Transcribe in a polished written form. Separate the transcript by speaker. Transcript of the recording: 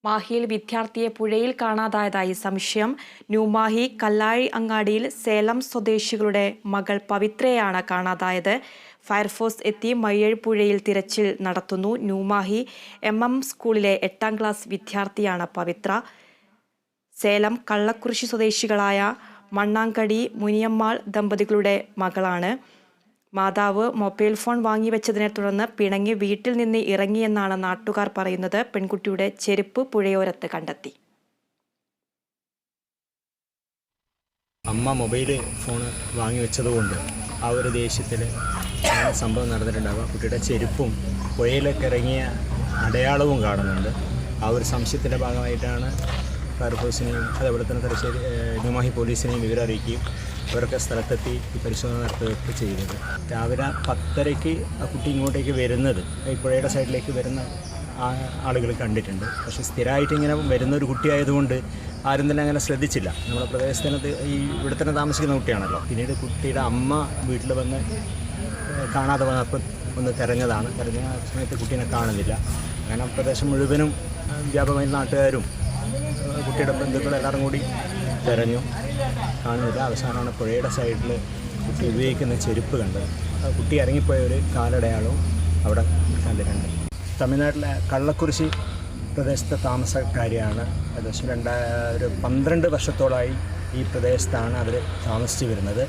Speaker 1: മാഹിയിൽ വിദ്യാർത്ഥിയെ പുഴയിൽ കാണാതായതായി സംശയം. ന്യൂമാഹി കല്ലാഴി അങ്ങാടിയിൽ സേലം സ്വദേശികളുടെ മകൾ പവിത്രയാണ് കാണാതായത്. ഫയർഫോഴ്സ് എത്തി മയ്യഴി പുഴയിൽ തിരച്ചിൽ നടത്തുന്നു. ന്യൂമാഹി MM സ്കൂളിലെ 8ാം ക്ലാസ് വിദ്യാർത്ഥിയാണ് പവിത്ര. സേലം കള്ളക്കുറിശി സ്വദേശികളായ മണ്ണാങ്കടി മുനിയമ്മാൾ ദമ്പതികളുടെ മകളാണ്. മാതാവ് മൊബൈൽ ഫോൺ വാങ്ങിവെച്ചതിനെ തുടർന്ന് പിണങ്ങി വീട്ടിൽ നിന്ന് ഇറങ്ങിയെന്നാണ് നാട്ടുകാർ പറയുന്നത്. പെൺകുട്ടിയുടെ ചെരുപ്പ് പുഴയോരത്ത് കണ്ടെത്തി.
Speaker 2: അമ്മ മൊബൈൽ ഫോൺ വാങ്ങിവെച്ചതുകൊണ്ട് ആ ഒരു ദേഷ്യത്തിൽ സംഭവം നടന്നിട്ടുണ്ടാകുക. കുട്ടിയുടെ ചെരുപ്പും പുഴയിലൊക്കെ ഇറങ്ങിയ അടയാളവും കാണുന്നുണ്ട്. ആ ഒരു സംശയത്തിൻ്റെ ഭാഗമായിട്ടാണ് ഫയർഫോഴ്സിനെയും അതേപോലെ തന്നെ തലശ്ശേരി ന്യൂമാഹി പോലീസിനെയും വിവരം അറിയിക്കുകയും അവരൊക്കെ സ്ഥലത്തെത്തി ഈ പരിശോധന നടത്തുകയൊക്കെ ചെയ്തത്. രാവിലെ 10:30 ആ കുട്ടി ഇങ്ങോട്ടേക്ക് വരുന്നത് ഈ പുഴയുടെ സൈഡിലേക്ക് വരുന്ന ആളുകൾ കണ്ടിട്ടുണ്ട്. പക്ഷേ സ്ഥിരമായിട്ട് ഇങ്ങനെ വരുന്നൊരു കുട്ടിയായതുകൊണ്ട് ആരും തന്നെ അങ്ങനെ ശ്രദ്ധിച്ചില്ല. നമ്മുടെ പ്രദേശത്തിനകത്ത് ഇവിടെ തന്നെ താമസിക്കുന്ന കുട്ടിയാണല്ലോ. പിന്നീട് കുട്ടിയുടെ അമ്മ വീട്ടിൽ വന്ന് കാണാതെ വന്നപ്പോൾ ഒന്ന് തിരഞ്ഞ സമയത്ത് കുട്ടീനെ കാണുന്നില്ല. അങ്ങനെ പ്രദേശം മുഴുവനും വ്യാപകമായ നാട്ടുകാരും കുട്ടിയുടെ ബന്ധുക്കളും എല്ലാവരും കൂടി തിരഞ്ഞു, കാണുന്നില്ല. അവസാനമാണ് പുഴയുടെ സൈഡിൽ കുട്ടി ഉപയോഗിക്കുന്ന ചെരുപ്പ് കണ്ടത്. കുട്ടി ഇറങ്ങിപ്പോയ ഒരു കാലടയാളവും അവിടെ കണ്ടിട്ടുണ്ട്. തമിഴ്നാട്ടിലെ കള്ളക്കുറിശി പ്രദേശത്തെ താമസക്കാരിയാണ്. ഏകദേശം ഒരു 12 വർഷത്തോളമായി ഈ പ്രദേശത്താണ് അവർ താമസിച്ച് വരുന്നത്.